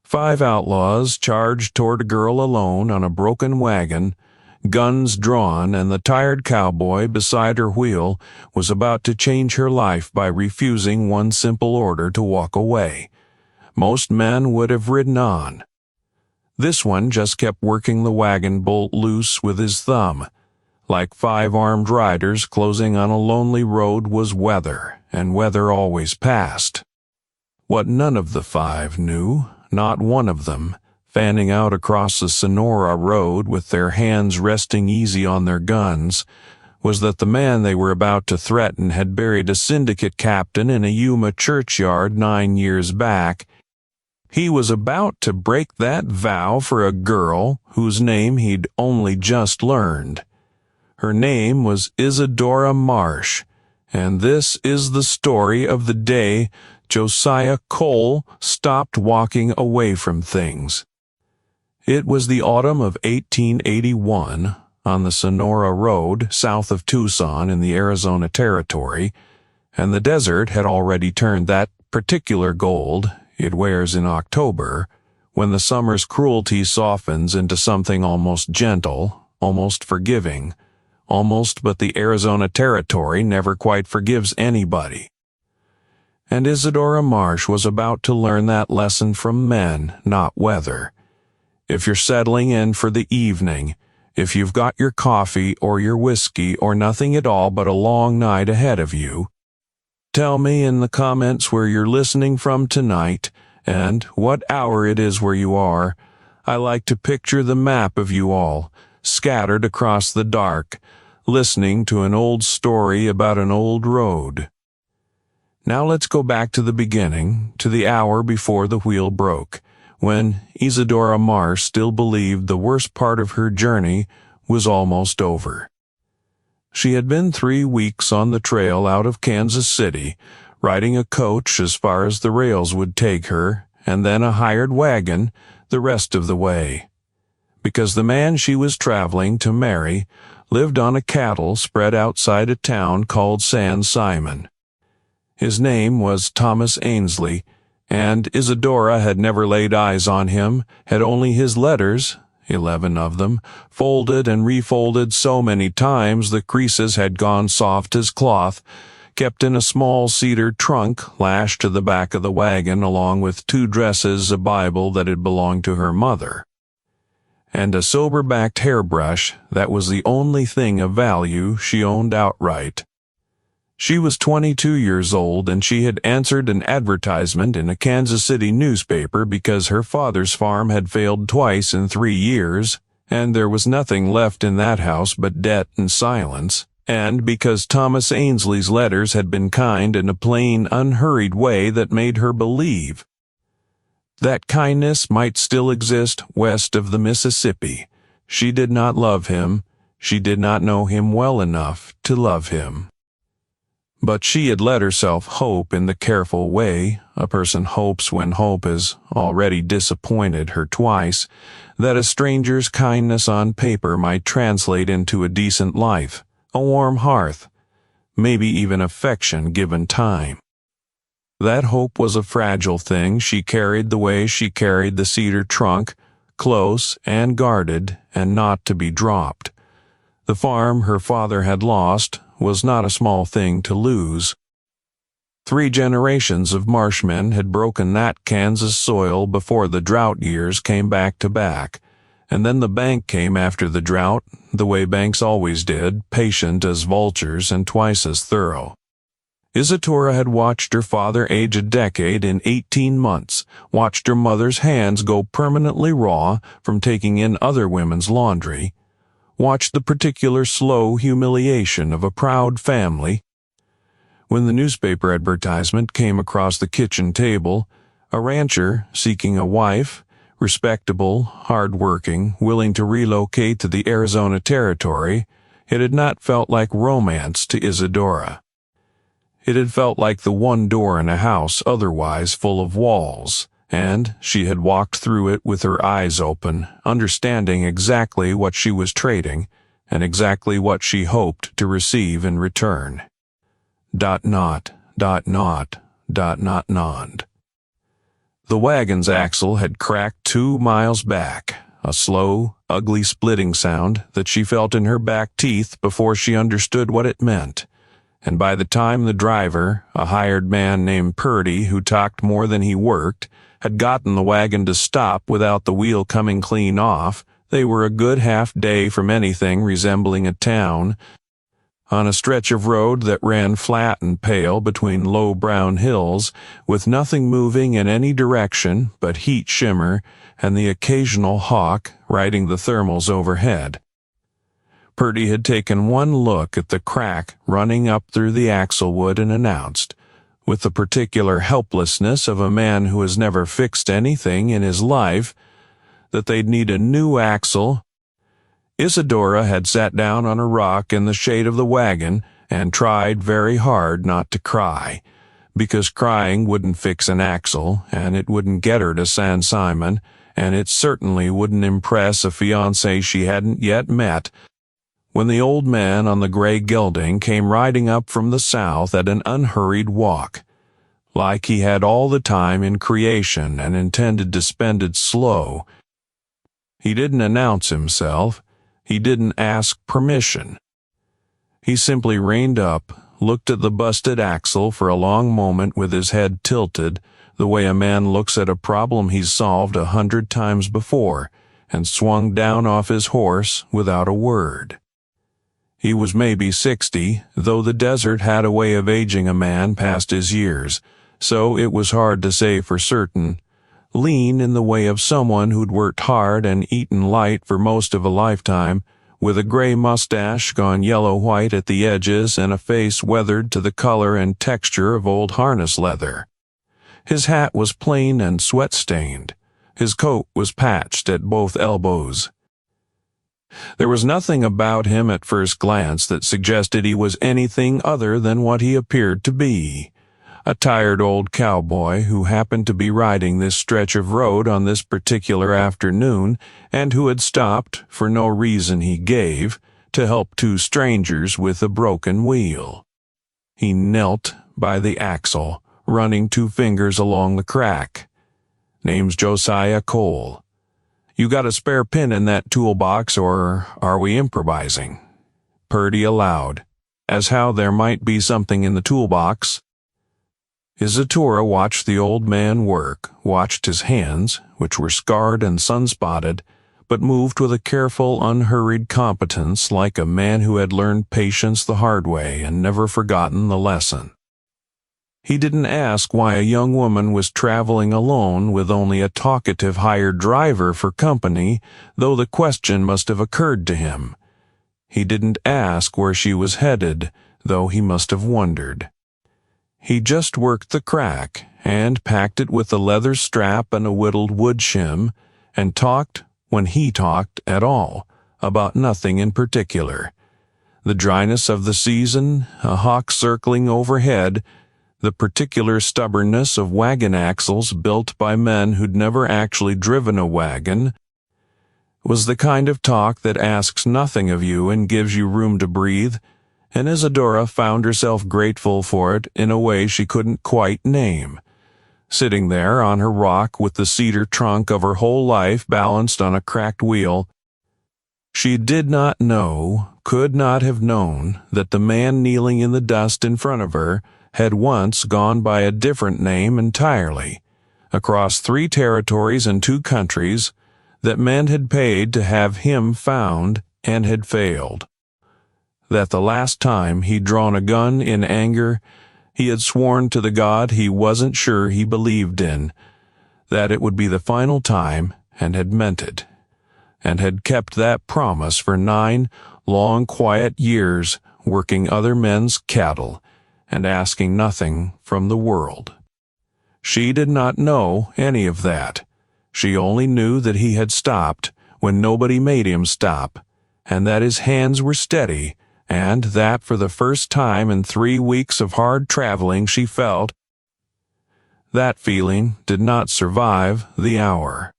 5 outlaws charged toward a girl alone on a broken wagon, guns drawn, and the tired cowboy beside her wheel was about to change her life by refusing one simple order to walk away. Most men would have ridden on. This one just kept working the wagon bolt loose with his thumb. Like 5 armed riders closing on a lonely road was weather, and weather always passed. What none of the 5 knew, not one of them, fanning out across the Sonora road with their hands resting easy on their guns, was that the man they were about to threaten had buried a syndicate captain in a Yuma churchyard 9 years back. He was about to break that vow for a girl whose name he'd only just learned. Her name was Isadora Marsh, and this is the story of the day Josiah Cole stopped walking away from things. It was the autumn of 1881, on the Sonora Road south of Tucson in the Arizona Territory, and the desert had already turned that particular gold it wears in October, when the summer's cruelty softens into something almost gentle, almost forgiving, almost, but the Arizona Territory never quite forgives anybody. And Isadora Marsh was about to learn that lesson from men, not weather. If you're settling in for the evening, if you've got your coffee or your whiskey or nothing at all but a long night ahead of you, tell me in the comments where you're listening from tonight and what hour it is where you are. I like to picture the map of you all, scattered across the dark, listening to an old story about an old road. Now let's go back to the beginning, to the hour before the wheel broke, when Isadora Marsh still believed the worst part of her journey was almost over. She had been 3 weeks on the trail out of Kansas City, riding a coach as far as the rails would take her, and then a hired wagon the rest of the way. Because the man she was traveling to marry lived on a cattle spread outside a town called San Simon. His name was Thomas Ainsley, and Isadora had never laid eyes on him, had only his letters, 11 of them, folded and refolded so many times the creases had gone soft as cloth, kept in a small cedar trunk lashed to the back of the wagon along with 2 dresses, a Bible that had belonged to her mother, and a sober-backed hairbrush that was the only thing of value she owned outright. She was 22 years old, and she had answered an advertisement in a Kansas City newspaper because her father's farm had failed twice in 3 years, and there was nothing left in that house but debt and silence, and because Thomas Ainsley's letters had been kind in a plain, unhurried way that made her believe that kindness might still exist west of the Mississippi. She did not love him. She did not know him well enough to love him. But she had let herself hope in the careful way a person hopes when hope has already disappointed her twice, that a stranger's kindness on paper might translate into a decent life, a warm hearth, maybe even affection given time. That hope was a fragile thing she carried the way she carried the cedar trunk, close and guarded and not to be dropped. The farm her father had lost was not a small thing to lose. 3 generations of marshmen had broken that Kansas soil before the drought years came back to back, and then the bank came after the drought, the way banks always did, patient as vultures and twice as thorough. Isadora had watched her father age a decade in 18 months, watched her mother's hands go permanently raw from taking in other women's laundry, watched the particular slow humiliation of a proud family. When the newspaper advertisement came across the kitchen table, a rancher seeking a wife, respectable, hard-working, willing to relocate to the Arizona Territory, it had not felt like romance to Isadora. It had felt like the one door in a house otherwise full of walls, and she had walked through it with her eyes open, understanding exactly what she was trading and exactly what she hoped to receive in return. ... The wagon's axle had cracked 2 miles back, a slow, ugly splitting sound that she felt in her back teeth before she understood what it meant. And by the time the driver, a hired man named Purdy who talked more than he worked, had gotten the wagon to stop without the wheel coming clean off, they were a good half day from anything resembling a town. On a stretch of road that ran flat and pale between low brown hills, with nothing moving in any direction but heat shimmer and the occasional hawk riding the thermals overhead. Purdy had taken one look at the crack running up through the axle wood and announced, with the particular helplessness of a man who has never fixed anything in his life, that they'd need a new axle. Isadora had sat down on a rock in the shade of the wagon and tried very hard not to cry, because crying wouldn't fix an axle, and it wouldn't get her to San Simon, and it certainly wouldn't impress a fiancé she hadn't yet met, when the old man on the gray gelding came riding up from the south at an unhurried walk, like he had all the time in creation and intended to spend it slow. He didn't announce himself. He didn't ask permission. He simply reined up, looked at the busted axle for a long moment with his head tilted, the way a man looks at a problem he's solved 100 times before, and swung down off his horse without a word. He was maybe 60, though the desert had a way of aging a man past his years, so it was hard to say for certain. Lean in the way of someone who'd worked hard and eaten light for most of a lifetime, with a gray mustache gone yellow-white at the edges and a face weathered to the color and texture of old harness leather. His hat was plain and sweat-stained. His coat was patched at both elbows. There was nothing about him at first glance that suggested he was anything other than what he appeared to be. A tired old cowboy who happened to be riding this stretch of road on this particular afternoon and who had stopped, for no reason he gave, to help 2 strangers with a broken wheel. He knelt by the axle, running 2 fingers along the crack. "Name's Josiah Cole. You got a spare pin in that toolbox, or are we improvising?" Purdy allowed, as how there might be something in the toolbox. Isadora watched the old man work, watched his hands, which were scarred and sun-spotted, but moved with a careful, unhurried competence like a man who had learned patience the hard way and never forgotten the lesson. He didn't ask why a young woman was traveling alone with only a talkative hired driver for company, though the question must have occurred to him. He didn't ask where she was headed, though he must have wondered. He just worked the crack, and packed it with a leather strap and a whittled wood shim, and talked, when he talked at all, about nothing in particular. The dryness of the season, a hawk circling overhead, the particular stubbornness of wagon axles built by men who'd never actually driven a wagon, was the kind of talk that asks nothing of you and gives you room to breathe, and Isadora found herself grateful for it in a way she couldn't quite name. Sitting there on her rock with the cedar trunk of her whole life balanced on a cracked wheel, she did not know, could not have known, that the man kneeling in the dust in front of her had once gone by a different name entirely, across 3 territories and 2 countries, that men had paid to have him found and had failed. That the last time he'd drawn a gun in anger, he had sworn to the God he wasn't sure he believed in, that it would be the final time, and had meant it, and had kept that promise for 9 long, quiet years, working other men's cattle, and asking nothing from the world. She did not know any of that. She only knew that he had stopped when nobody made him stop, and that his hands were steady, and that for the first time in 3 weeks of hard traveling she felt. That feeling did not survive the hour.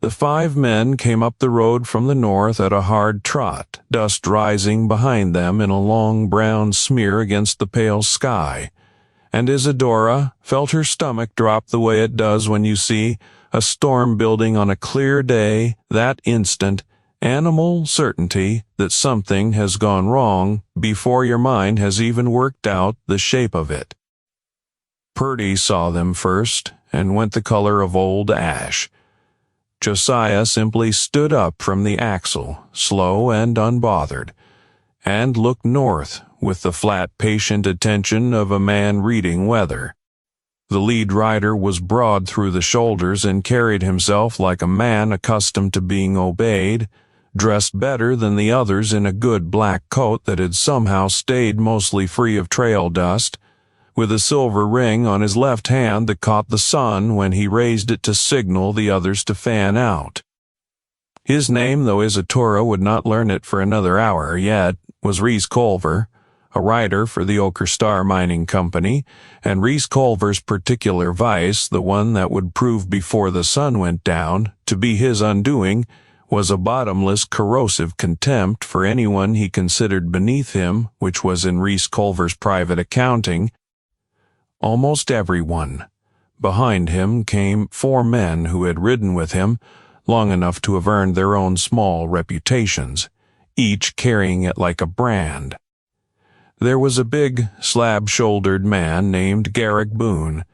The 5 men came up the road from the north at a hard trot, dust rising behind them in a long brown smear against the pale sky, and Isadora felt her stomach drop the way it does when you see a storm building on a clear day. That instant, animal certainty that something has gone wrong before your mind has even worked out the shape of it. Purdy saw them first and went the color of old ash. Josiah simply stood up from the axle, slow and unbothered, and looked north with the flat, patient attention of a man reading weather. The lead rider was broad through the shoulders and carried himself like a man accustomed to being obeyed, dressed better than the others in a good black coat that had somehow stayed mostly free of trail dust, with a silver ring on his left hand that caught the sun when he raised it to signal the others to fan out. His name, though Isadora would not learn it for another hour yet, was Reese Culver, a writer for the Ochre Star Mining Company, and Reese Culver's particular vice, the one that would prove before the sun went down to be his undoing, was a bottomless, corrosive contempt for anyone he considered beneath him, which was in Reese Culver's private accounting. Almost everyone. Behind him came 4 men who had ridden with him long enough to have earned their own small reputations, each carrying it like a brand. There was a big, slab-shouldered man named Garrick Boone,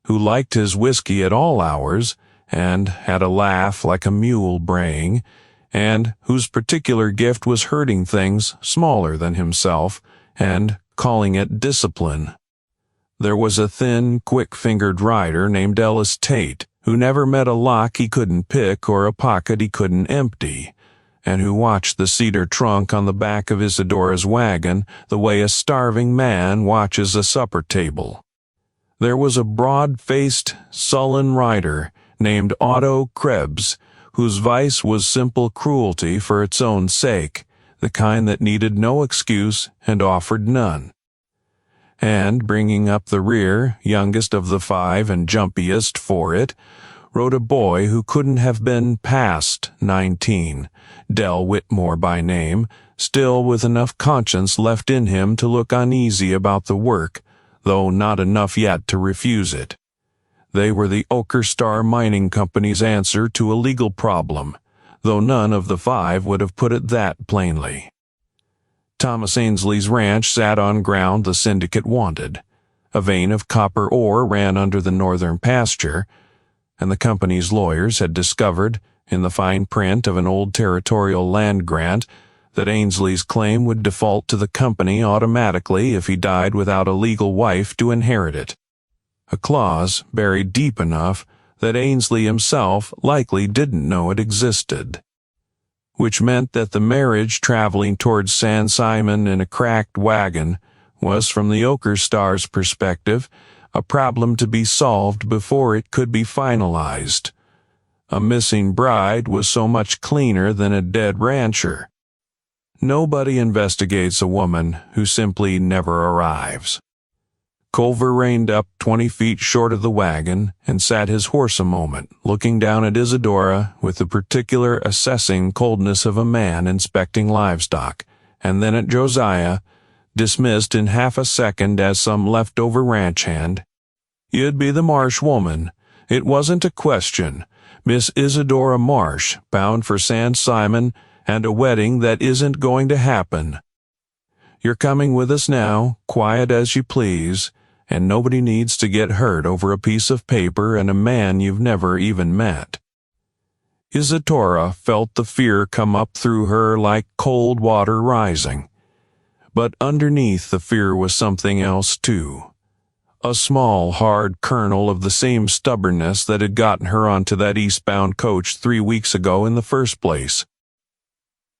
who liked his whiskey at all hours and had a laugh like a mule braying, and whose particular gift was herding things smaller than himself and calling it discipline. There was a thin, quick-fingered rider named Ellis Tate, who never met a lock he couldn't pick or a pocket he couldn't empty, and who watched the cedar trunk on the back of Isadora's wagon the way a starving man watches a supper table. There was a broad-faced, sullen rider named Otto Krebs, whose vice was simple cruelty for its own sake, the kind that needed no excuse and offered none. And, bringing up the rear, youngest of the 5 and jumpiest for it, rode a boy who couldn't have been past 19, Del Whitmore by name, still with enough conscience left in him to look uneasy about the work, though not enough yet to refuse it. They were the Ochre Star Mining Company's answer to a legal problem, though none of the 5 would have put it that plainly. Thomas Ainsley's ranch sat on ground the syndicate wanted. A vein of copper ore ran under the northern pasture, and the company's lawyers had discovered, in the fine print of an old territorial land grant, that Ainsley's claim would default to the company automatically if he died without a legal wife to inherit it. A clause buried deep enough that Ainsley himself likely didn't know it existed, which meant that the marriage traveling towards San Simon in a cracked wagon was, from the Ochre Star's perspective, a problem to be solved before it could be finalized. A missing bride was so much cleaner than a dead rancher. Nobody investigates a woman who simply never arrives. Culver reined up 20 feet short of the wagon and sat his horse a moment, looking down at Isadora with the particular assessing coldness of a man inspecting livestock, and then at Josiah, dismissed in half a second as some leftover ranch hand. "You'd be the Marsh woman. It wasn't a question. Miss Isadora Marsh, bound for San Simon, and a wedding that isn't going to happen. You're coming with us now, quiet as you please, and nobody needs to get hurt over a piece of paper and a man you've never even met." Isadora felt the fear come up through her like cold water rising. But underneath the fear was something else, too. A small, hard kernel of the same stubbornness that had gotten her onto that eastbound coach 3 weeks ago in the first place.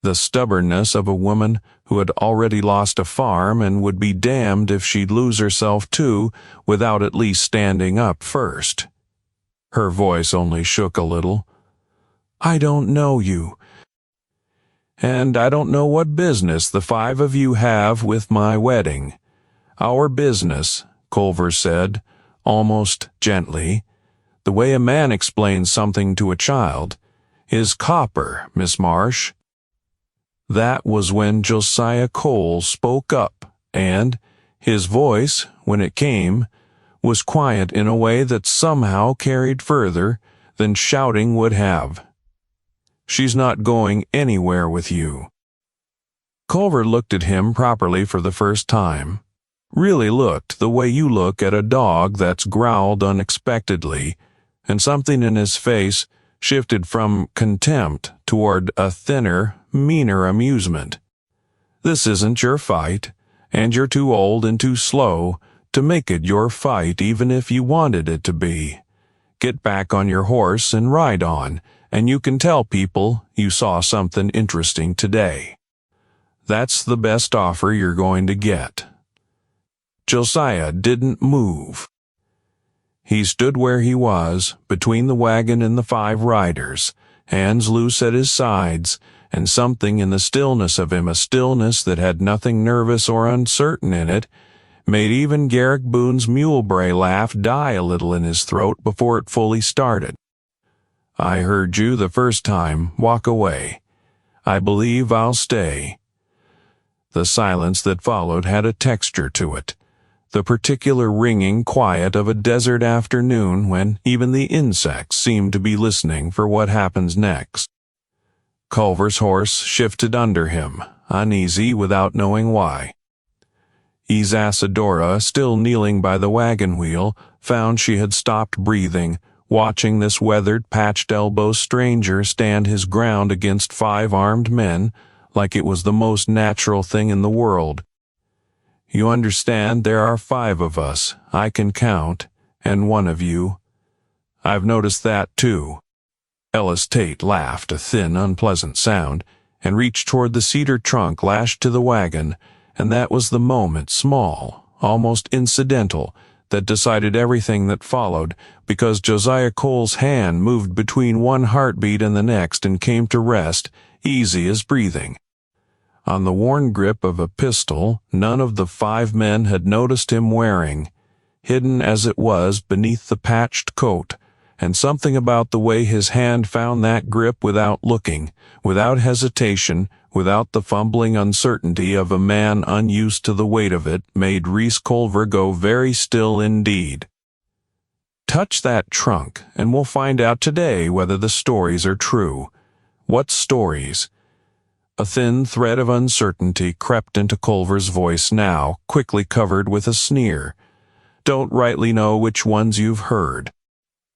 The stubbornness of a woman who had already lost a farm and would be damned if she'd lose herself too without at least standing up first. Her voice only shook a little. "I don't know you. And I don't know what business the 5 of you have with my wedding. Our business," Culver said, almost gently, the way a man explains something to a child, "is copper, Miss Marsh." That was when Josiah Cole spoke up, and his voice, when it came, was quiet in a way that somehow carried further than shouting would have. "She's not going anywhere with you." Culver looked at him properly for the first time. Really looked the way you look at a dog that's growled unexpectedly, and something in his face shifted from contempt toward a thinner, meaner amusement. "This isn't your fight, and you're too old and too slow to make it your fight even if you wanted it to be. Get back on your horse and ride on, and you can tell people you saw something interesting today. That's the best offer you're going to get." Josiah didn't move. He stood where he was, between the wagon and the 5 riders, hands loose at his sides, and something in the stillness of him, a stillness that had nothing nervous or uncertain in it, made even Garrick Boone's mule bray laugh die a little in his throat before it fully started. "I heard you the first time walk away. I believe I'll stay." The silence that followed had a texture to it, the particular ringing quiet of a desert afternoon when even the insects seem to be listening for what happens next. Culver's horse shifted under him, uneasy without knowing why. Isadora, still kneeling by the wagon wheel, found she had stopped breathing, watching this weathered, patched-elbow stranger stand his ground against 5 armed men like it was the most natural thing in the world. "You understand, there are 5 of us, I can count, and one of you. I've noticed that, too." Ellis Tate laughed a thin, unpleasant sound, and reached toward the cedar trunk lashed to the wagon, and that was the moment, small, almost incidental, that decided everything that followed, because Josiah Cole's hand moved between one heartbeat and the next and came to rest, easy as breathing, on the worn grip of a pistol none of the 5 men had noticed him wearing, hidden as it was beneath the patched coat, and something about the way his hand found that grip without looking, without hesitation, without the fumbling uncertainty of a man unused to the weight of it, made Reese Culver go very still indeed. Touch that trunk, and we'll find out today whether the stories are true. What stories? A thin thread of uncertainty crept into Culver's voice now, quickly covered with a sneer. "Don't rightly know which ones you've heard,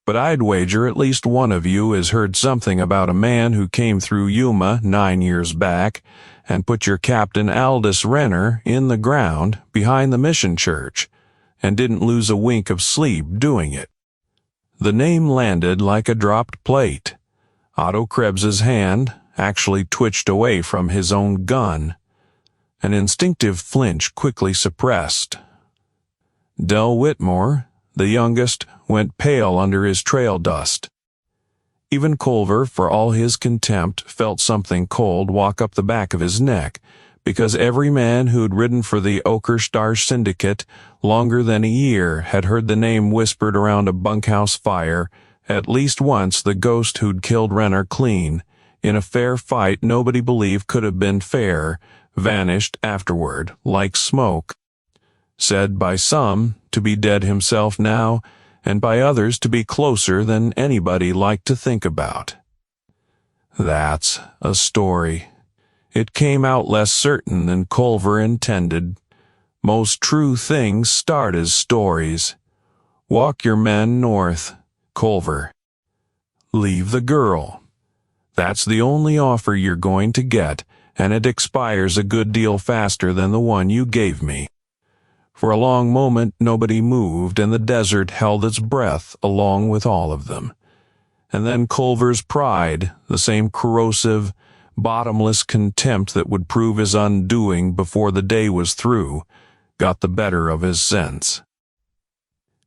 but I'd wager at least one of you has heard something about a man who came through Yuma 9 years back and put your Captain Aldous Renner in the ground behind the mission church, and didn't lose a wink of sleep doing it." The name landed like a dropped plate. Otto Krebs's hand actually twitched away from his own gun. An instinctive flinch quickly suppressed. Del Whitmore, the youngest, went pale under his trail dust. Even Culver, for all his contempt, felt something cold walk up the back of his neck, because every man who'd ridden for the Ochre Star Syndicate longer than a year had heard the name whispered around a bunkhouse fire, at least once the ghost who'd killed Renner clean, in a fair fight nobody believed could have been fair, vanished afterward, like smoke. Said by some to be dead himself now, and by others to be closer than anybody liked to think about. That's a story. It came out less certain than Culver intended. Most true things start as stories. Walk your men north, Culver. Leave the girl. That's the only offer you're going to get, and it expires a good deal faster than the one you gave me. For a long moment nobody moved, and the desert held its breath along with all of them. And then Culver's pride, the same corrosive, bottomless contempt that would prove his undoing before the day was through, got the better of his sense.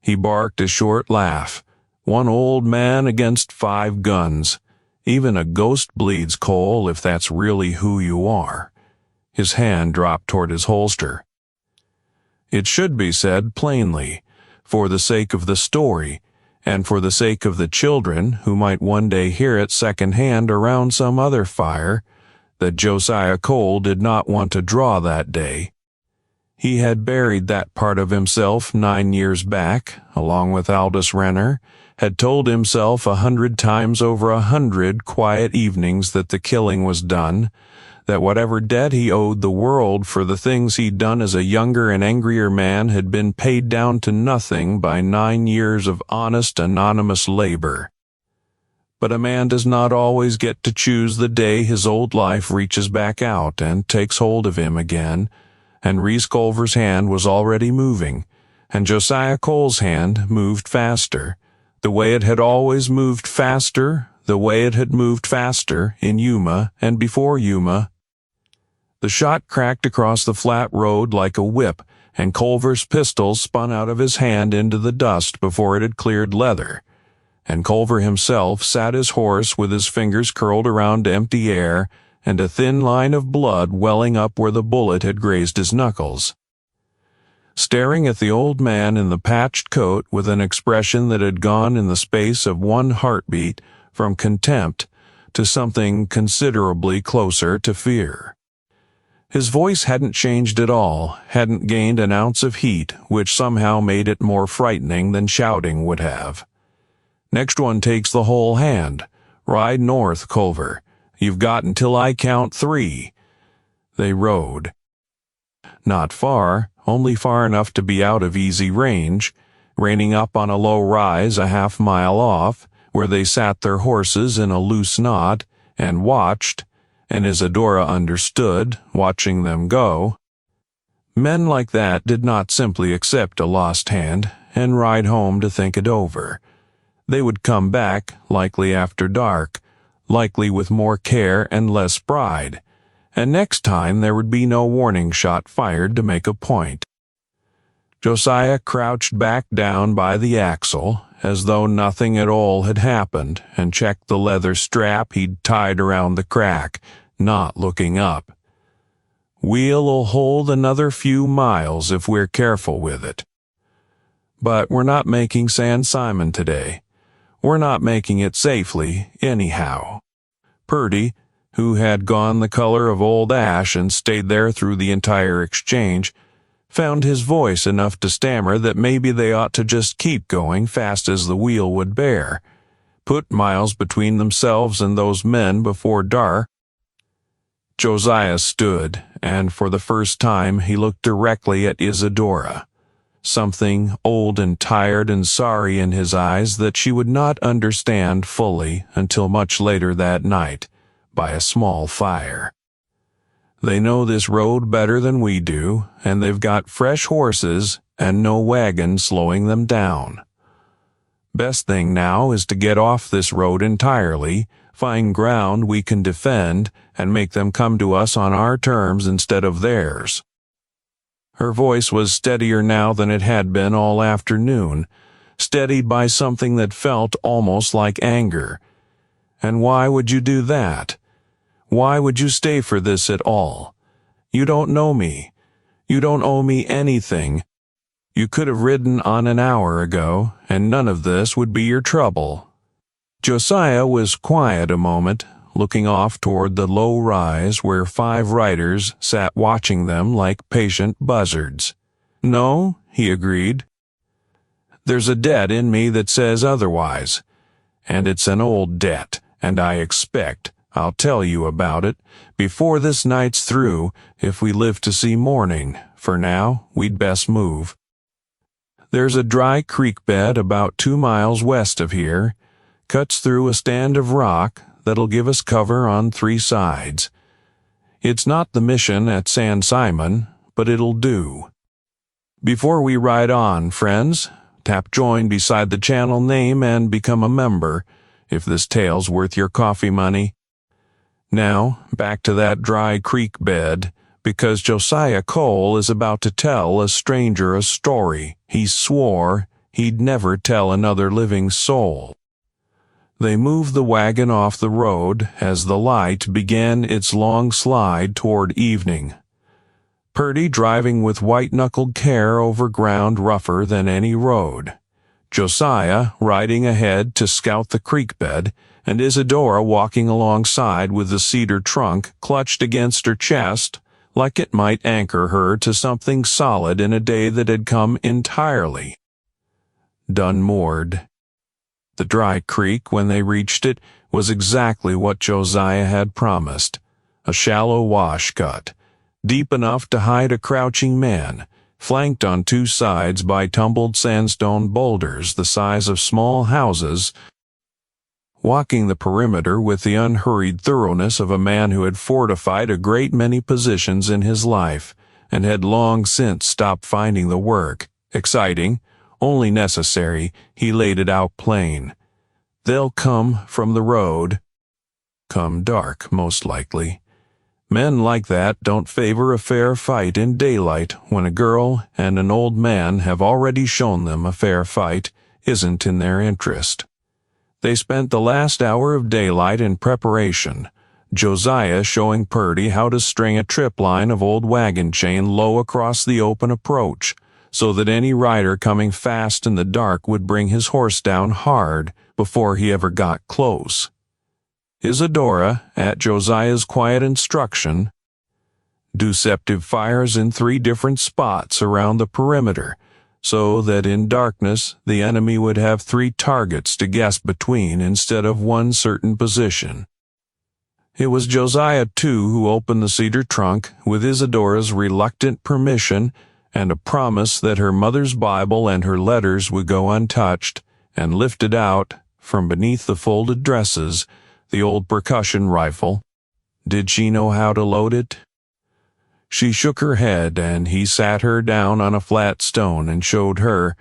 He barked a short laugh. One old man against 5 guns. Even a ghost bleeds, Cole, if that's really who you are. His hand dropped toward his holster. It should be said plainly, for the sake of the story, and for the sake of the children who might one day hear it second-hand around some other fire, that Josiah Cole did not want to draw that day. He had buried that part of himself 9 years back, along with Aldous Renner, had told himself 100 times over 100 quiet evenings that the killing was done, that whatever debt he owed the world for the things he'd done as a younger and angrier man had been paid down to nothing by 9 years of honest, anonymous labor. But a man does not always get to choose the day his old life reaches back out and takes hold of him again, and Reese Culver's hand was already moving, and Josiah Cole's hand moved faster, the way it had always moved faster, the way it had moved faster in Yuma and before Yuma. The shot cracked across the flat road like a whip, and Culver's pistol spun out of his hand into the dust before it had cleared leather, and Culver himself sat his horse with his fingers curled around empty air and a thin line of blood welling up where the bullet had grazed his knuckles. Staring at the old man in the patched coat with an expression that had gone in the space of one heartbeat from contempt to something considerably closer to fear. His voice hadn't changed at all, hadn't gained an ounce of heat, which somehow made it more frightening than shouting would have. "Next one takes the whole hand. Ride north, Culver. You've got until I count 3. They rode. Not far, only far enough to be out of easy range, reining up on a low rise a half-mile off, where they sat their horses in a loose knot, and watched, and Isadora understood, watching them go. Men like that did not simply accept a lost hand and ride home to think it over. They would come back, likely after dark, likely with more care and less pride, and next time there would be no warning shot fired to make a point. Josiah crouched back down by the axle, as though nothing at all had happened, and checked the leather strap he'd tied around the crack, not looking up. "We'll hold another few miles if we're careful with it. But we're not making San Simon today. We're not making it safely, anyhow." Purdy, who had gone the color of old ash and stayed there through the entire exchange, found his voice enough to stammer that maybe they ought to just keep going fast as the wheel would bear, put miles between themselves and those men before dark. Josiah stood, and for the first time he looked directly at Isadora, something old and tired and sorry in his eyes that she would not understand fully until much later that night, by a small fire. They know this road better than we do, and they've got fresh horses and no wagon slowing them down. Best thing now is to get off this road entirely, find ground we can defend, and make them come to us on our terms instead of theirs. Her voice was steadier now than it had been all afternoon, steadied by something that felt almost like anger. "And why would you do that? Why would you stay for this at all? You don't know me. You don't owe me anything. You could have ridden on an hour ago, and none of this would be your trouble." Josiah was quiet a moment, looking off toward the low rise where 5 riders sat watching them like patient buzzards. "No," he agreed. "There's a debt in me that says otherwise. And it's an old debt, and I expect I'll tell you about it before this night's through if we live to see morning. For now, we'd best move. There's a dry creek bed about 2 miles west of here, cuts through a stand of rock that'll give us cover on 3 sides. It's not the mission at San Simon, but it'll do. Before we ride on, friends, tap join beside the channel name and become a member, if this tale's worth your coffee money. Now, back to that dry creek bed, because Josiah Cole is about to tell a stranger a story he swore he'd never tell another living soul. They moved the wagon off the road as the light began its long slide toward evening. Purdy driving with white-knuckled care over ground rougher than any road. Josiah riding ahead to scout the creek bed, and Isadora walking alongside with the cedar trunk clutched against her chest like it might anchor her to something solid in a day that had come entirely. Done moored. The dry creek, when they reached it, was exactly what Josiah had promised, a shallow wash cut, deep enough to hide a crouching man, flanked on two sides by tumbled sandstone boulders the size of small houses. Walking the perimeter with the unhurried thoroughness of a man who had fortified a great many positions in his life, and had long since stopped finding the work exciting, only necessary, he laid it out plain. They'll come from the road. Come dark, most likely. Men like that don't favor a fair fight in daylight when a girl and an old man have already shown them a fair fight isn't in their interest. They spent the last hour of daylight in preparation, Josiah showing Purdy how to string a trip line of old wagon chain low across the open approach, so that any rider coming fast in the dark would bring his horse down hard before he ever got close. Isadora, at Josiah's quiet instruction, deceptive fires in 3 different spots around the perimeter, so that in darkness the enemy would have 3 targets to guess between instead of one certain position. It was Josiah, too, who opened the cedar trunk with Isadora's reluctant permission and a promise that her mother's Bible and her letters would go untouched, and lifted out, from beneath the folded dresses, the old percussion rifle. Did she know how to load it? She shook her head, and he sat her down on a flat stone and showed her,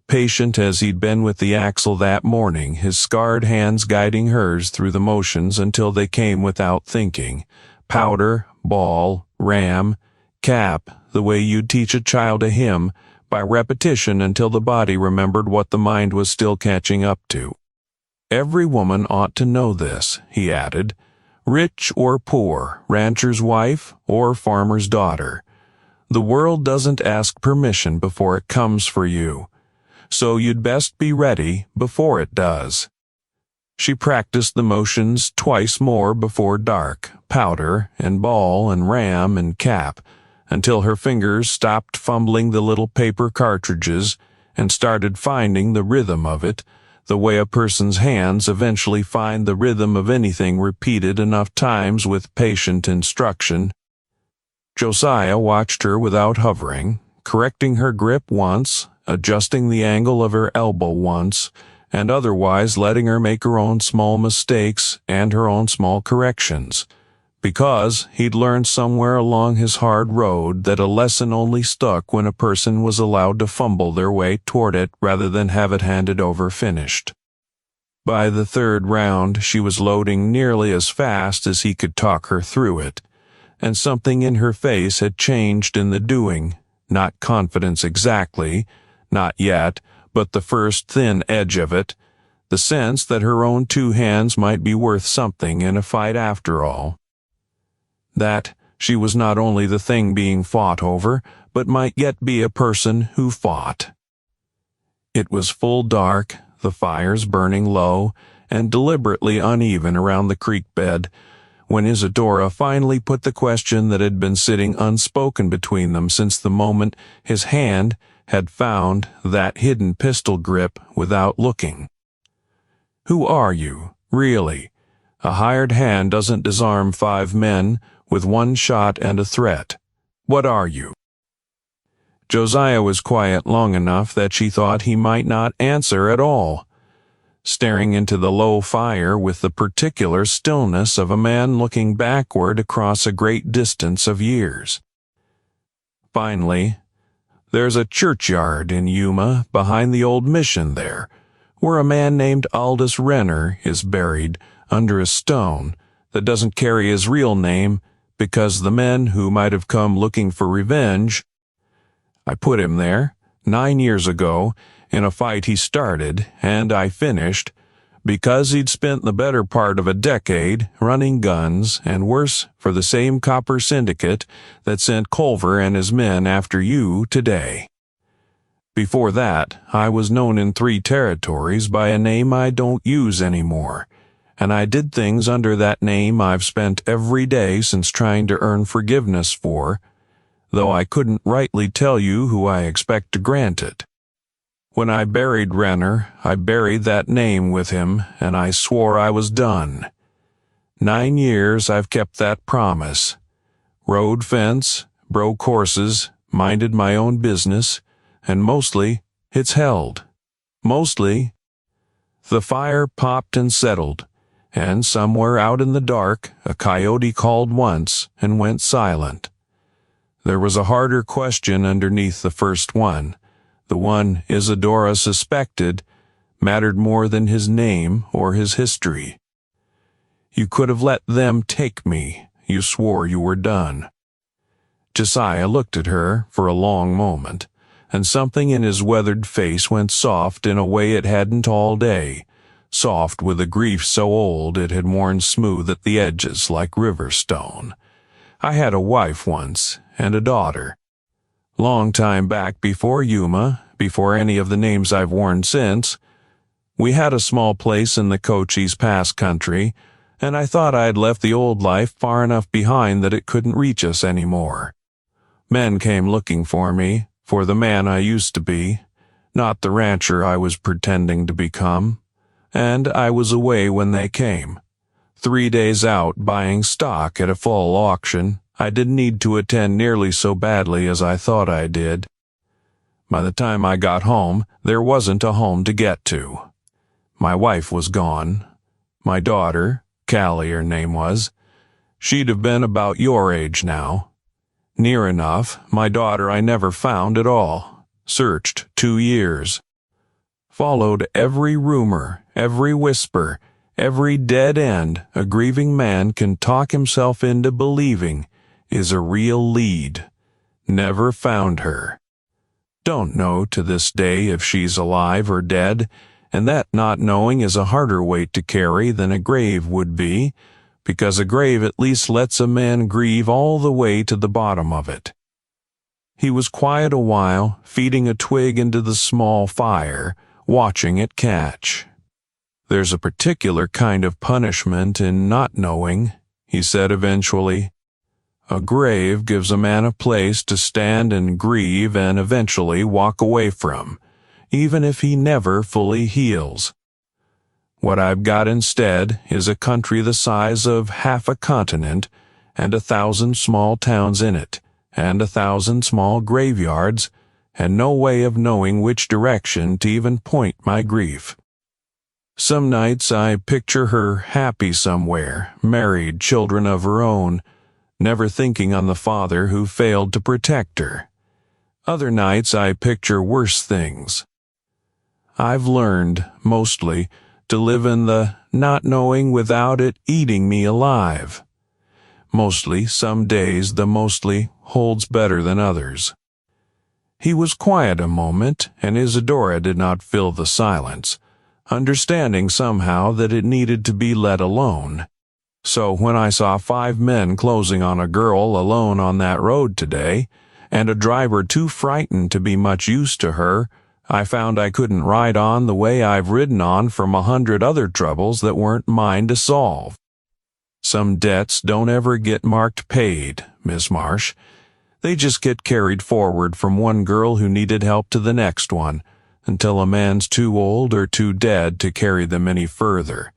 patient as he'd been with the axle that morning, his scarred hands guiding hers through the motions until they came without thinking. Powder, ball, ram, cap, the way you'd teach a child a hymn, by repetition until the body remembered what the mind was still catching up to. Every woman ought to know this, he added, rich or poor, rancher's wife or farmer's daughter. The world doesn't ask permission before it comes for you, so you'd best be ready before it does. She practiced the motions twice more before dark, powder and ball and ram and cap, until her fingers stopped fumbling the little paper cartridges and started finding the rhythm of it, the way a person's hands eventually find the rhythm of anything repeated enough times with patient instruction. Josiah watched her without hovering, correcting her grip once, adjusting the angle of her elbow once, and otherwise letting her make her own small mistakes and her own small corrections, because he'd learned somewhere along his hard road that a lesson only stuck when a person was allowed to fumble their way toward it rather than have it handed over finished. By the 3rd round, she was loading nearly as fast as he could talk her through it, and something in her face had changed in the doing, not confidence exactly, not yet, but the first thin edge of it, the sense that her own 2 hands might be worth something in a fight after all. That she was not only the thing being fought over, but might yet be a person who fought. It was full dark, the fires burning low and deliberately uneven around the creek bed, when Isadora finally put the question that had been sitting unspoken between them since the moment his hand had found that hidden pistol grip without looking. Who are you, really? A hired hand doesn't disarm 5 men with 1 shot and a threat. What are you? Josiah was quiet long enough that she thought he might not answer at all, staring into the low fire with the particular stillness of a man looking backward across a great distance of years. Finally, there's a churchyard in Yuma behind the old mission there, where a man named Aldous Renner is buried under a stone that doesn't carry his real name because the men who might have come looking for revenge, I put him there 9 years ago in a fight he started and I finished because he'd spent the better part of a decade running guns and worse for the same copper syndicate that sent Culver and his men after you today. Before that, I was known in 3 territories by a name I don't use anymore, and I did things under that name I've spent every day since trying to earn forgiveness for, though I couldn't rightly tell you who I expect to grant it. When I buried Renner, I buried that name with him, and I swore I was done. 9 years I've kept that promise. Rode fence, broke horses, minded my own business, and mostly it's held. Mostly. The fire popped and settled, and somewhere out in the dark a coyote called once and went silent. There was a harder question underneath the first one. The one Isadora suspected mattered more than his name or his history. You could have let them take me. You swore you were done. Josiah looked at her for a long moment, and something in his weathered face went soft in a way it hadn't all day, soft with a grief so old it had worn smooth at the edges like river stone. I had a wife once, and a daughter. Long time back before Yuma, before any of the names I've worn since. We had a small place in the Cochise Pass country, and I thought I'd left the old life far enough behind that it couldn't reach us anymore. Men came looking for me, for the man I used to be, not the rancher I was pretending to become, and I was away when they came. 3 days out buying stock at a fall auction. I didn't need to attend nearly so badly as I thought I did. By the time I got home, there wasn't a home to get to. My wife was gone. My daughter, Callie her name was, she'd have been about your age now. Near enough, my daughter I never found at all. Searched 2 years. Followed every rumor, every whisper, every dead end a grieving man can talk himself into believing is a real lead. Never found her. Don't know to this day if she's alive or dead, and that not knowing is a harder weight to carry than a grave would be, because a grave at least lets a man grieve all the way to the bottom of it. He was quiet a while, feeding a twig into the small fire, watching it catch. There's a particular kind of punishment in not knowing, he said eventually. A grave gives a man a place to stand and grieve and eventually walk away from, even if he never fully heals. What I've got instead is a country the size of half a continent, and 1,000 small towns in it, and 1,000 small graveyards, and no way of knowing which direction to even point my grief. Some nights I picture her happy somewhere, married, children of her own, never thinking on the father who failed to protect her. Other nights I picture worse things. I've learned, mostly, to live in the not knowing without it eating me alive. Mostly, some days the mostly holds better than others. He was quiet a moment, and Isadora did not fill the silence, understanding somehow that it needed to be let alone. So when I saw 5 men closing on a girl alone on that road today, and a driver too frightened to be much use to her, I found I couldn't ride on the way I've ridden on from 100 other troubles that weren't mine to solve. Some debts don't ever get marked paid, Miss Marsh. They just get carried forward from one girl who needed help to the next one, until a man's too old or too dead to carry them any further.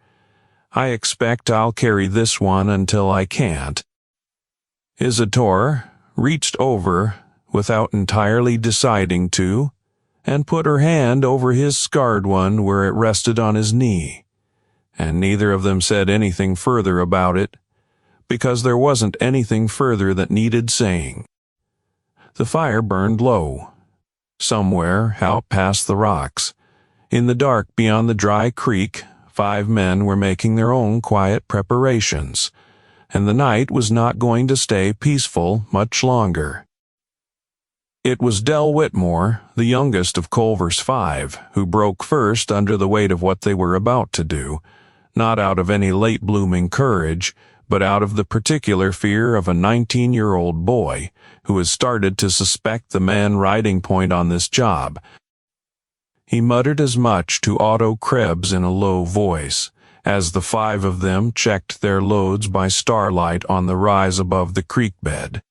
I expect I'll carry this one until I can't. Isadora reached over, without entirely deciding to, and put her hand over his scarred one where it rested on his knee, and neither of them said anything further about it, because there wasn't anything further that needed saying. The fire burned low, somewhere out past the rocks. In the dark beyond the dry creek, 5 men were making their own quiet preparations, and the night was not going to stay peaceful much longer. It was Del Whitmore, the youngest of Culver's 5, who broke first under the weight of what they were about to do, not out of any late-blooming courage, but out of the particular fear of a 19-year-old boy who has started to suspect the man riding point on this job. He muttered as much to Otto Krebs in a low voice, as the 5 of them checked their loads by starlight on the rise above the creek bed.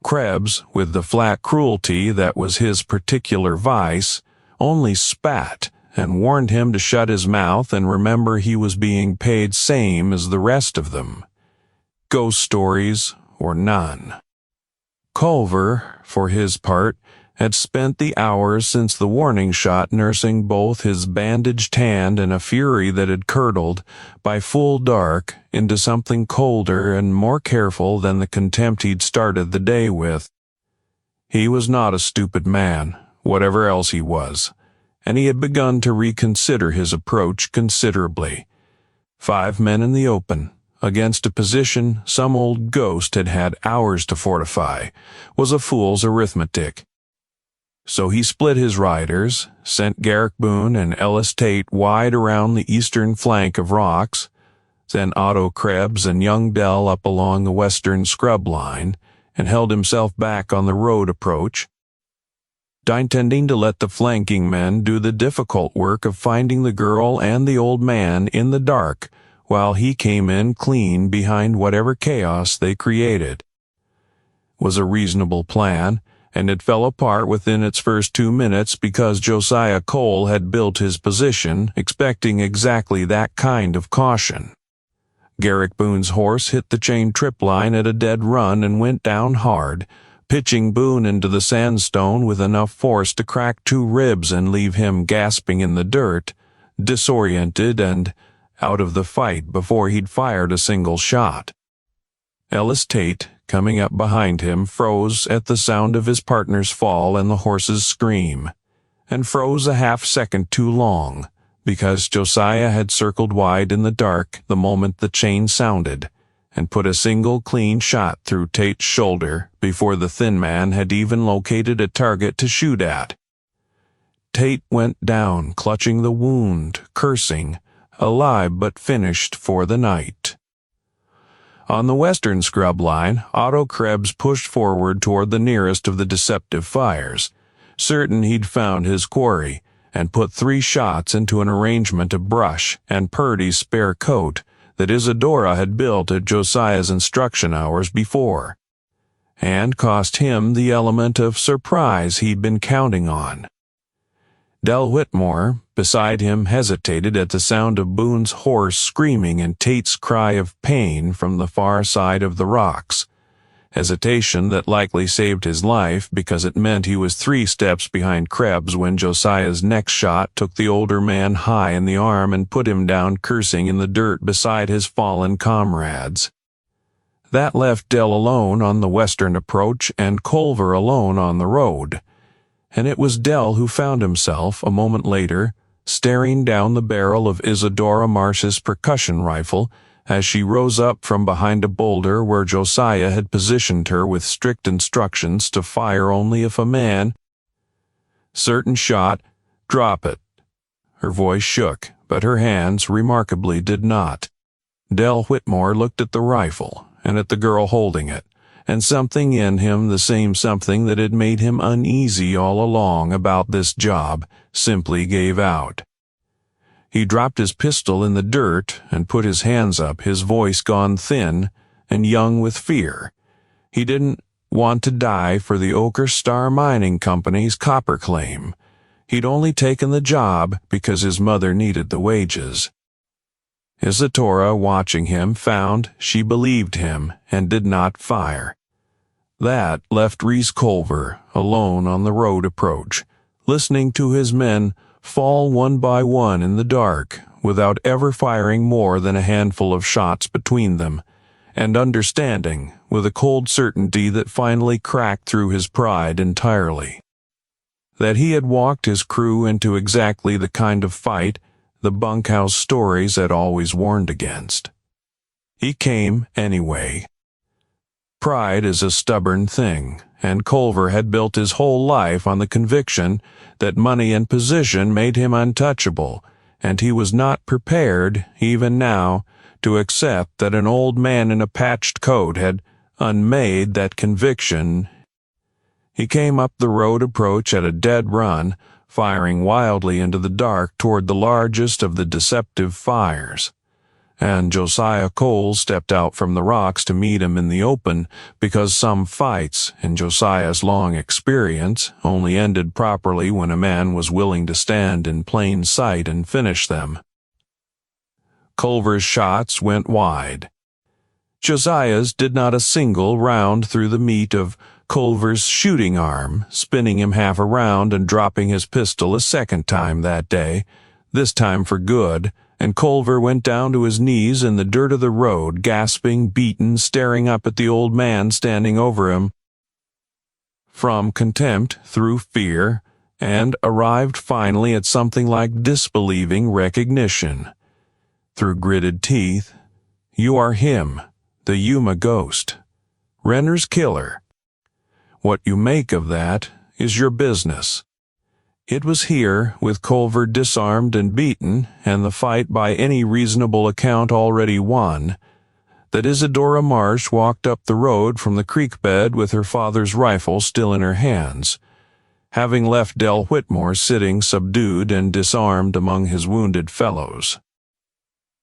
Krebs, with the flat cruelty that was his particular vice, only spat and warned him to shut his mouth and remember he was being paid same as the rest of them. Ghost stories or none. Culver, for his part, had spent the hours since the warning shot nursing both his bandaged hand and a fury that had curdled, by full dark, into something colder and more careful than the contempt he'd started the day with. He was not a stupid man, whatever else he was, and he had begun to reconsider his approach considerably. 5 men in the open, against a position some old ghost had had hours to fortify, was a fool's arithmetic. So he split his riders, sent Garrick Boone and Ellis Tate wide around the eastern flank of rocks, then Otto Krebs and young Dell up along the western scrub line, and held himself back on the road approach, intending to let the flanking men do the difficult work of finding the girl and the old man in the dark, while he came in clean behind whatever chaos they created. Was a reasonable plan, and it fell apart within its first 2 minutes because Josiah Cole had built his position, expecting exactly that kind of caution. Garrick Boone's horse hit the chain trip line at a dead run and went down hard, pitching Boone into the sandstone with enough force to crack 2 ribs and leave him gasping in the dirt, disoriented and out of the fight before he'd fired a single shot. Ellis Tate, coming up behind him, froze at the sound of his partner's fall and the horse's scream, and froze a half-second too long, because Josiah had circled wide in the dark the moment the chain sounded, and put a single clean shot through Tate's shoulder before the thin man had even located a target to shoot at. Tate went down, clutching the wound, cursing, alive but finished for the night. On the western scrub line, Otto Krebs pushed forward toward the nearest of the deceptive fires, certain he'd found his quarry, and put 3 shots into an arrangement of brush and Purdy's spare coat that Isadora had built at Josiah's instruction hours before, and cost him the element of surprise he'd been counting on. Del Whitmore, beside him, hesitated at the sound of Boone's horse screaming and Tate's cry of pain from the far side of the rocks, hesitation that likely saved his life because it meant he was 3 steps behind Krebs when Josiah's next shot took the older man high in the arm and put him down cursing in the dirt beside his fallen comrades. That left Del alone on the western approach and Culver alone on the road, and it was Del who found himself, a moment later, staring down the barrel of Isadora Marsh's percussion rifle as she rose up from behind a boulder where Josiah had positioned her with strict instructions to fire only if a man. Certain shot, drop it. Her voice shook, but her hands remarkably did not. Del Whitmore looked at the rifle and at the girl holding it, and something in him, the same something that had made him uneasy all along about this job, simply gave out. He dropped his pistol in the dirt and put his hands up, his voice gone thin and young with fear. He didn't want to die for the Ochre Star Mining Company's copper claim. He'd only taken the job because his mother needed the wages. Isadora, watching him, found she believed him and did not fire. That left Reese Culver alone on the road approach, listening to his men fall one by one in the dark, without ever firing more than a handful of shots between them, and understanding, with a cold certainty that finally cracked through his pride entirely, that he had walked his crew into exactly the kind of fight the bunkhouse stories had always warned against. He came anyway. Pride is a stubborn thing, and Culver had built his whole life on the conviction that money and position made him untouchable, and he was not prepared, even now, to accept that an old man in a patched coat had unmade that conviction. He came up the road approach at a dead run, firing wildly into the dark toward the largest of the deceptive fires. And Josiah Cole stepped out from the rocks to meet him in the open, because some fights, in Josiah's long experience, only ended properly when a man was willing to stand in plain sight and finish them. Culver's shots went wide. Josiah's did not a single round through the meat of Culver's shooting arm, spinning him half around and dropping his pistol a second time that day, this time for good, and Culver went down to his knees in the dirt of the road, gasping, beaten, staring up at the old man standing over him. From contempt through fear, and arrived finally at something like disbelieving recognition. Through gritted teeth, "You are him, the Yuma ghost, Renner's killer. What you make of that is your business." It was here, with Culver disarmed and beaten, and the fight by any reasonable account already won, that Isadora Marsh walked up the road from the creek bed with her father's rifle still in her hands, having left Del Whitmore sitting subdued and disarmed among his wounded fellows,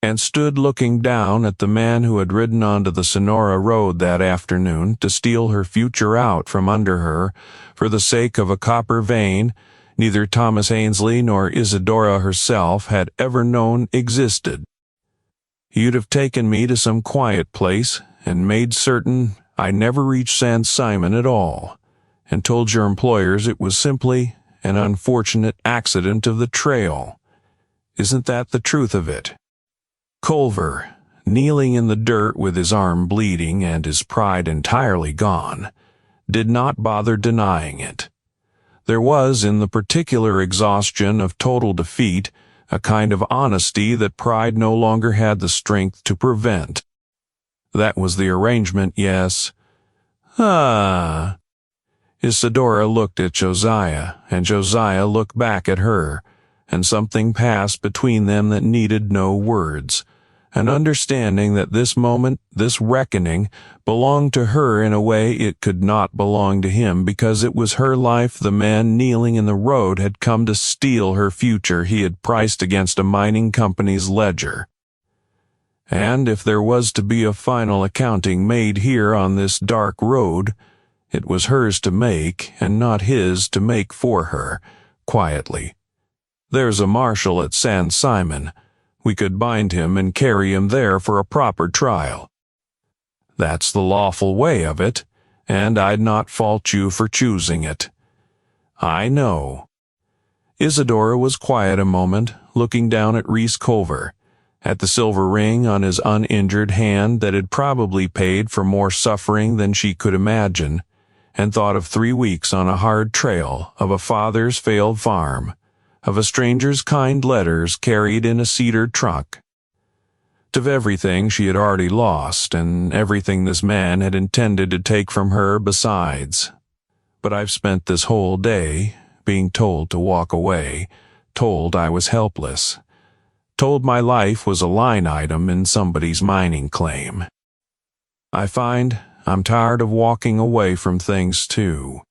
and stood looking down at the man who had ridden onto the Sonora road that afternoon to steal her future out from under her for the sake of a copper vein neither Thomas Ainsley nor Isadora herself had ever known existed. "You'd have taken me to some quiet place and made certain I never reached San Simon at all, and told your employers it was simply an unfortunate accident of the trail. Isn't that the truth of it?" Culver, kneeling in the dirt with his arm bleeding and his pride entirely gone, did not bother denying it. There was, in the particular exhaustion of total defeat, a kind of honesty that pride no longer had the strength to prevent. That was the arrangement, yes. Ah. Isadora looked at Josiah, and Josiah looked back at her, and something passed between them that needed no words. An understanding that this moment, this reckoning, belonged to her in a way it could not belong to him, because it was her life the man kneeling in the road had come to steal her future he had priced against a mining company's ledger. And if there was to be a final accounting made here on this dark road, it was hers to make, and not his to make for her, quietly. There's a marshal at San Simon. We could bind him and carry him there for a proper trial. That's the lawful way of it, and I'd not fault you for choosing it. I know. Isadora was quiet a moment, looking down at Reese Culver, at the silver ring on his uninjured hand that had probably paid for more suffering than she could imagine, and thought of 3 weeks on a hard trail, of a father's failed farm, of a stranger's kind letters carried in a cedar truck, of everything she had already lost, and everything this man had intended to take from her besides. But I've spent this whole day being told to walk away, told I was helpless, told my life was a line item in somebody's mining claim. I find I'm tired of walking away from things too.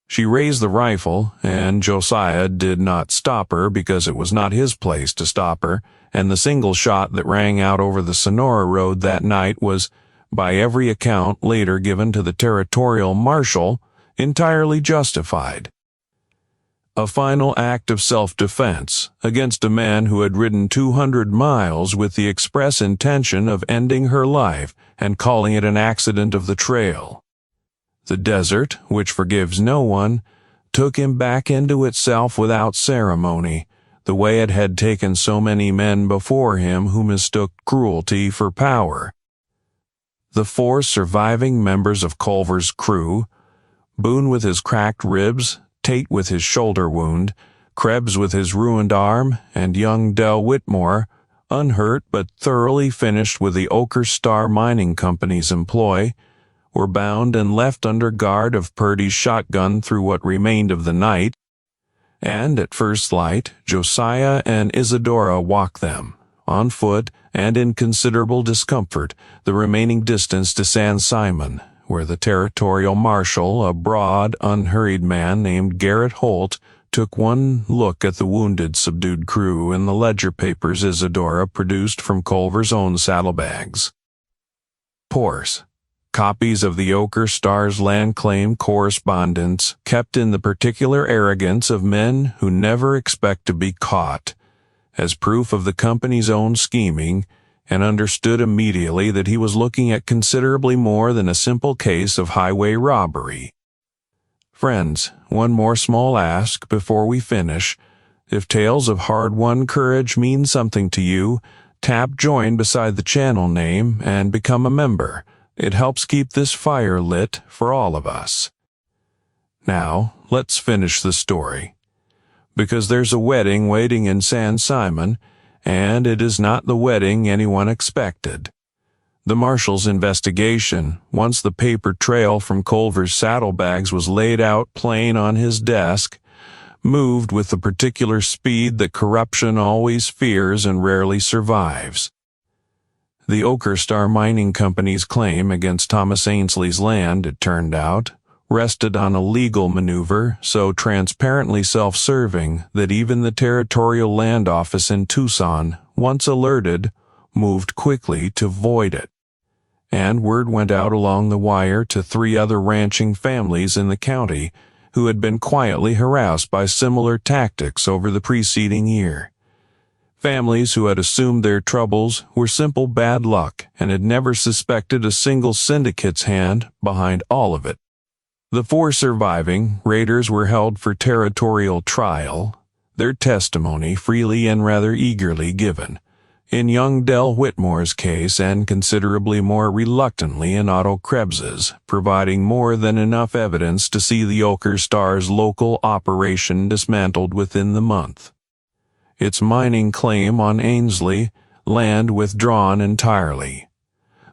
She raised the rifle, and Josiah did not stop her because it was not his place to stop her, and the single shot that rang out over the Sonora road that night was, by every account later given to the territorial marshal, entirely justified. A final act of self-defense against a man who had ridden 200 miles with the express intention of ending her life and calling it an accident of the trail. The desert, which forgives no one, took him back into itself without ceremony, the way it had taken so many men before him who mistook cruelty for power. The 4 surviving members of Culver's crew, Boone with his cracked ribs, Tate with his shoulder wound, Krebs with his ruined arm, and young Del Whitmore, unhurt but thoroughly finished with the Ochre Star Mining Company's employ, were bound and left under guard of Purdy's shotgun through what remained of the night, and at first light Josiah and Isadora walked them, on foot and in considerable discomfort, the remaining distance to San Simon, where the territorial marshal, a broad, unhurried man named Garrett Holt, took one look at the wounded, subdued crew in the ledger papers Isadora produced from Culver's own saddlebags. Pores. Copies of the Ochre Star's land claim correspondence kept in the particular arrogance of men who never expect to be caught, as proof of the company's own scheming, and understood immediately that he was looking at considerably more than a simple case of highway robbery. Friends, one more small ask before we finish. If tales of hard-won courage mean something to you, tap join beside the channel name and become a member. It helps keep this fire lit for all of us. Now, let's finish the story. Because there's a wedding waiting in San Simon, and it is not the wedding anyone expected. The marshal's investigation, once the paper trail from Culver's saddlebags was laid out plain on his desk, moved with the particular speed that corruption always fears and rarely survives. The Ochre Star Mining Company's claim against Thomas Ainsley's land, it turned out, rested on a legal maneuver so transparently self-serving that even the Territorial Land Office in Tucson, once alerted, moved quickly to void it. And word went out along the wire to 3 other ranching families in the county who had been quietly harassed by similar tactics over the preceding year. Families who had assumed their troubles were simple bad luck and had never suspected a single syndicate's hand behind all of it. The 4 surviving raiders were held for territorial trial, their testimony freely and rather eagerly given, in young Del Whitmore's case and considerably more reluctantly in Otto Krebs's, providing more than enough evidence to see the Ochre Star's local operation dismantled within the month. Its mining claim on Ainsley, land withdrawn entirely.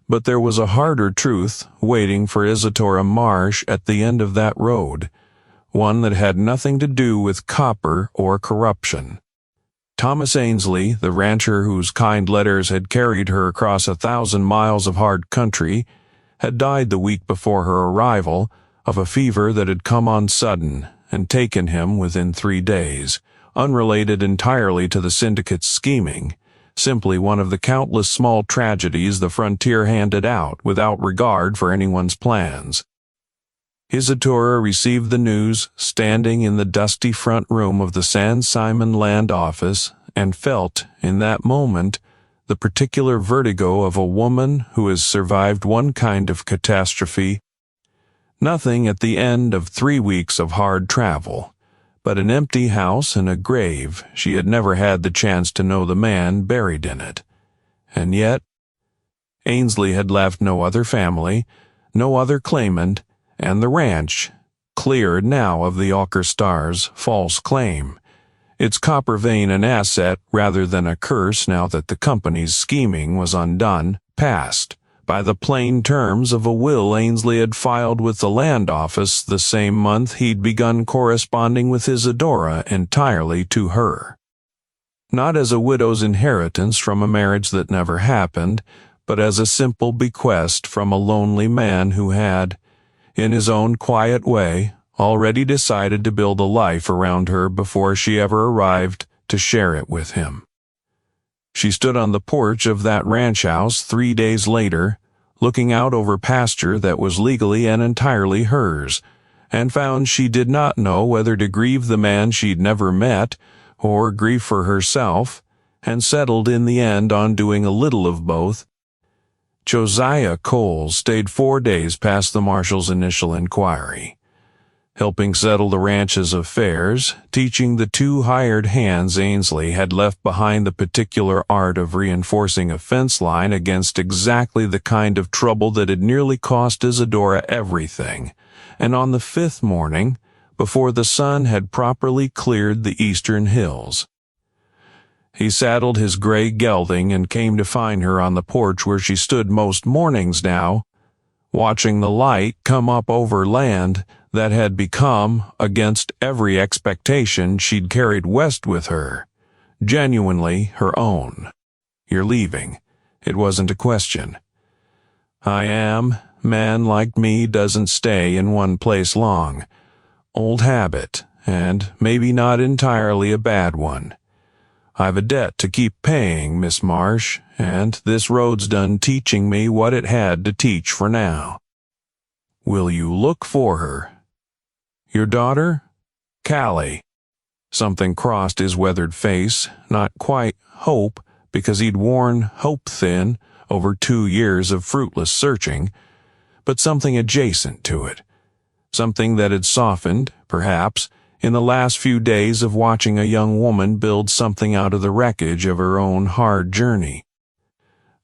But there was a harder truth waiting for Isadora Marsh at the end of that road, one that had nothing to do with copper or corruption. Thomas Ainsley, the rancher whose kind letters had carried her across 1,000 miles of hard country, had died the week before her arrival of a fever that had come on sudden and taken him within 3 days, unrelated entirely to the syndicate's scheming, simply one of the countless small tragedies the frontier handed out without regard for anyone's plans. Isadora received the news standing in the dusty front room of the San Simon Land Office and felt, in that moment, the particular vertigo of a woman who has survived one kind of catastrophe. Nothing at the end of 3 weeks of hard travel, but an empty house and a grave she had never had the chance to know the man buried in it. And yet, Ainsley had left no other family, no other claimant, and the ranch, cleared now of the Ochre Star's false claim, its copper vein an asset rather than a curse now that the company's scheming was undone, passed by the plain terms of a will Ainsley had filed with the land office the same month he'd begun corresponding with Isadora entirely to her. Not as a widow's inheritance from a marriage that never happened, but as a simple bequest from a lonely man who had, in his own quiet way, already decided to build a life around her before she ever arrived to share it with him. She stood on the porch of that ranch house 3 days later, looking out over pasture that was legally and entirely hers, and found she did not know whether to grieve the man she'd never met or grieve for herself, and settled in the end on doing a little of both. Josiah Cole stayed 4 days past the marshal's initial inquiry, helping settle the ranch's affairs, teaching the 2 hired hands Ainsley had left behind the particular art of reinforcing a fence line against exactly the kind of trouble that had nearly cost Isadora everything. And on the 5th morning, before the sun had properly cleared the eastern hills, he saddled his gray gelding and came to find her on the porch where she stood most mornings now, watching the light come up over land that had become, against every expectation she'd carried west with her, genuinely her own. You're leaving. It wasn't a question. I am. Man like me doesn't stay in one place long. Old habit, and maybe not entirely a bad one. I've a debt to keep paying, Miss Marsh, and this road's done teaching me what it had to teach for now. Will you look for her? Your daughter? Callie. Something crossed his weathered face, not quite hope, because he'd worn hope thin over 2 years of fruitless searching, but something adjacent to it. Something that had softened, perhaps, in the last few days of watching a young woman build something out of the wreckage of her own hard journey.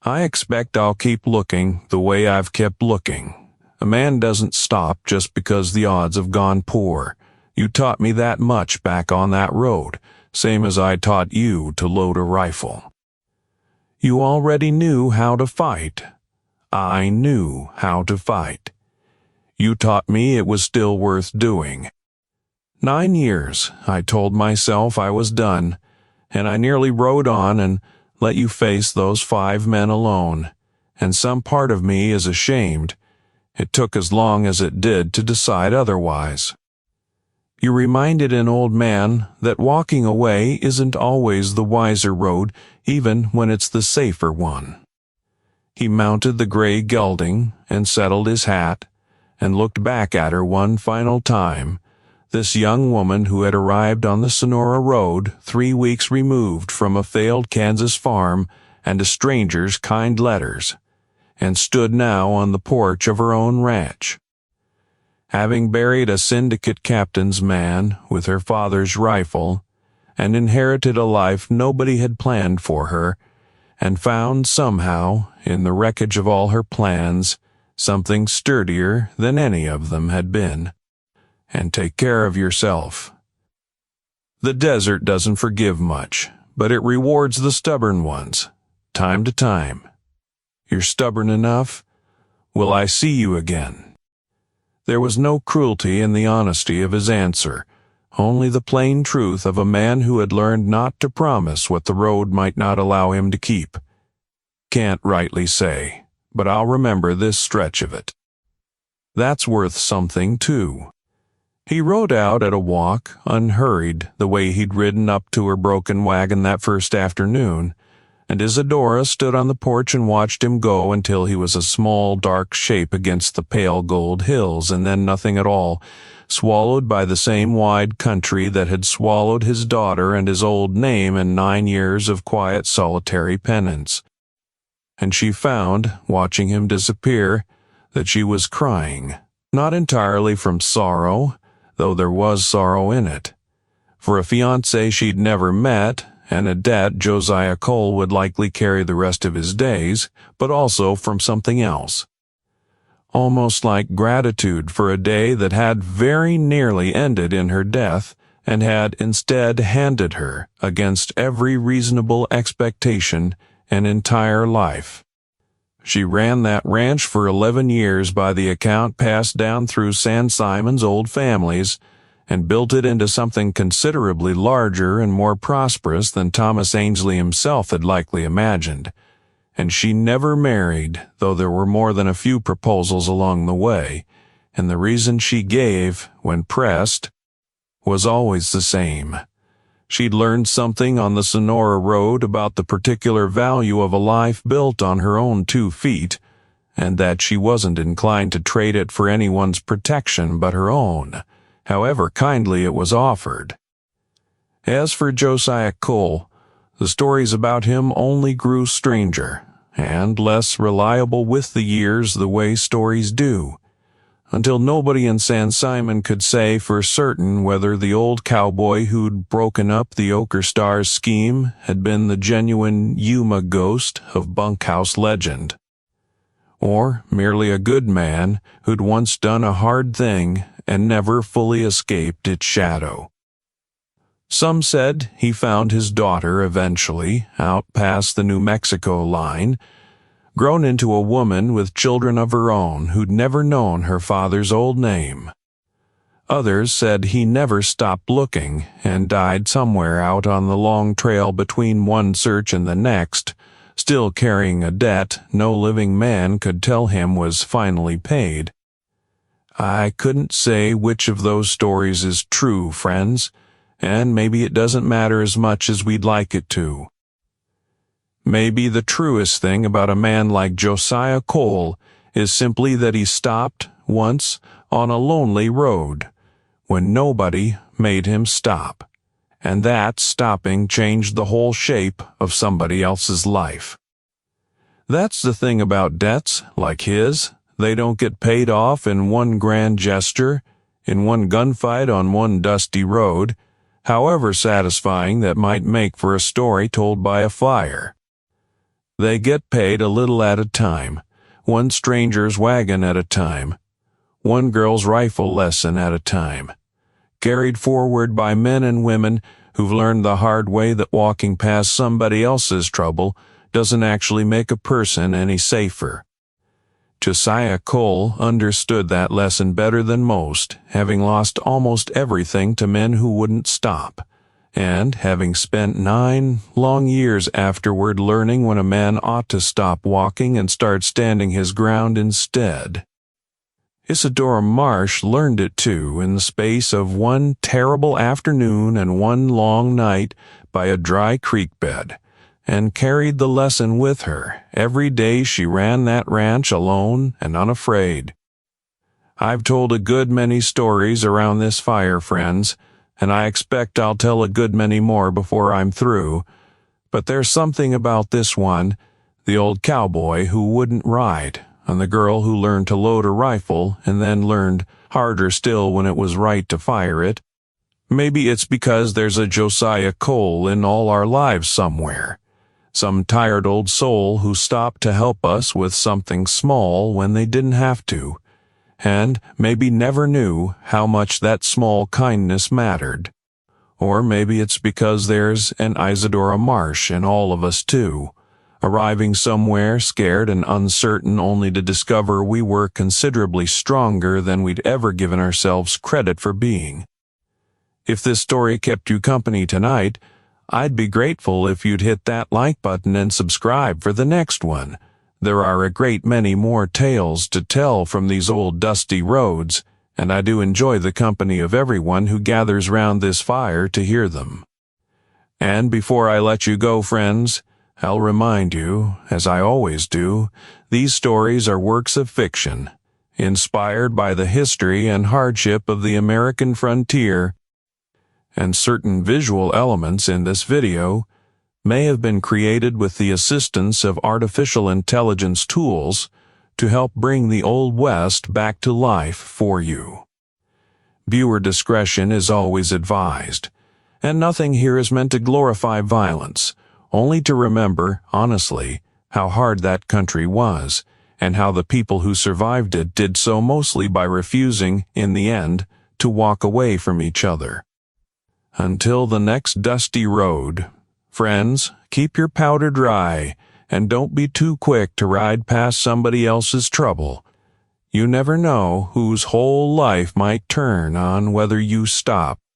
I expect I'll keep looking the way I've kept looking. A man doesn't stop just because the odds have gone poor. You taught me that much back on that road, same as I taught you to load a rifle. You already knew how to fight. I knew how to fight. You taught me it was still worth doing. 9 years, I told myself I was done, and I nearly rode on and let you face those 5 men alone, and some part of me is ashamed. It took as long as it did to decide otherwise. You reminded an old man that walking away isn't always the wiser road, even when it's the safer one. He mounted the gray gelding and settled his hat, and looked back at her one final time, this young woman who had arrived on the Sonora road 3 weeks removed from a failed Kansas farm and a stranger's kind letters, and stood now on the porch of her own ranch. Having buried a syndicate captain's man with her father's rifle, and inherited a life nobody had planned for her, and found somehow, in the wreckage of all her plans, something sturdier than any of them had been. And take care of yourself. The desert doesn't forgive much, but it rewards the stubborn ones, time to time. You're stubborn enough? Will I see you again? There was no cruelty in the honesty of his answer, only the plain truth of a man who had learned not to promise what the road might not allow him to keep. Can't rightly say, but I'll remember this stretch of it. That's worth something, too. He rode out at a walk, unhurried, the way he'd ridden up to her broken wagon that first afternoon, and Isadora stood on the porch and watched him go until he was a small, dark shape against the pale gold hills, and then nothing at all, swallowed by the same wide country that had swallowed his daughter and his old name in 9 years of quiet, solitary penance. And she found, watching him disappear, that she was crying, not entirely from sorrow, though there was sorrow in it, for a fiancé she'd never met, and a debt Josiah Cole would likely carry the rest of his days, but also from something else. Almost like gratitude for a day that had very nearly ended in her death, and had instead handed her, against every reasonable expectation, an entire life. She ran that ranch for 11 years by the account passed down through San Simon's old families, and built it into something considerably larger and more prosperous than Thomas Ainsley himself had likely imagined. And she never married, though there were more than a few proposals along the way, and the reason she gave, when pressed, was always the same. She'd learned something on the Sonora road about the particular value of a life built on her own 2 feet, and that she wasn't inclined to trade it for anyone's protection but her own, however kindly it was offered. As for Josiah Cole, the stories about him only grew stranger, and less reliable with the years the way stories do, until nobody in San Simon could say for certain whether the old cowboy who'd broken up the Ochre Star's scheme had been the genuine Yuma ghost of bunkhouse legend, or merely a good man who'd once done a hard thing and never fully escaped its shadow. Some said he found his daughter eventually, out past the New Mexico line, grown into a woman with children of her own who'd never known her father's old name. Others said he never stopped looking and died somewhere out on the long trail between one search and the next, still carrying a debt no living man could tell him was finally paid. I couldn't say which of those stories is true, friends, and maybe it doesn't matter as much as we'd like it to. Maybe the truest thing about a man like Josiah Cole is simply that he stopped once on a lonely road when nobody made him stop, and that stopping changed the whole shape of somebody else's life. That's the thing about debts like his. They don't get paid off in one grand gesture, in one gunfight on one dusty road, however satisfying that might make for a story told by a fire. They get paid a little at a time, one stranger's wagon at a time, one girl's rifle lesson at a time, carried forward by men and women who've learned the hard way that walking past somebody else's trouble doesn't actually make a person any safer. Josiah Cole understood that lesson better than most, having lost almost everything to men who wouldn't stop, and having spent 9 long years afterward learning when a man ought to stop walking and start standing his ground instead. Isadora Marsh learned it too in the space of one terrible afternoon and one long night by a dry creek bed, and carried the lesson with her every day she ran that ranch alone and unafraid. I've told a good many stories around this fire, friends, and I expect I'll tell a good many more before I'm through, but there's something about this one, the old cowboy who wouldn't ride, and the girl who learned to load a rifle and then learned harder still when it was right to fire it. Maybe it's because there's a Josiah Cole in all our lives somewhere. Some tired old soul who stopped to help us with something small when they didn't have to, and maybe never knew how much that small kindness mattered. Or maybe it's because there's an Isadora Marsh in all of us too, arriving somewhere scared and uncertain only to discover we were considerably stronger than we'd ever given ourselves credit for being. If this story kept you company tonight, I'd be grateful if you'd hit that like button and subscribe for the next one. There are a great many more tales to tell from these old dusty roads, and I do enjoy the company of everyone who gathers round this fire to hear them. And before I let you go, friends, I'll remind you, as I always do, these stories are works of fiction, inspired by the history and hardship of the American frontier, and certain visual elements in this video may have been created with the assistance of artificial intelligence tools to help bring the Old West back to life for you. Viewer discretion is always advised, and nothing here is meant to glorify violence, only to remember, honestly, how hard that country was, and how the people who survived it did so mostly by refusing, in the end, to walk away from each other. Until the next dusty road, friends, keep your powder dry, and don't be too quick to ride past somebody else's trouble. You never know whose whole life might turn on whether you stop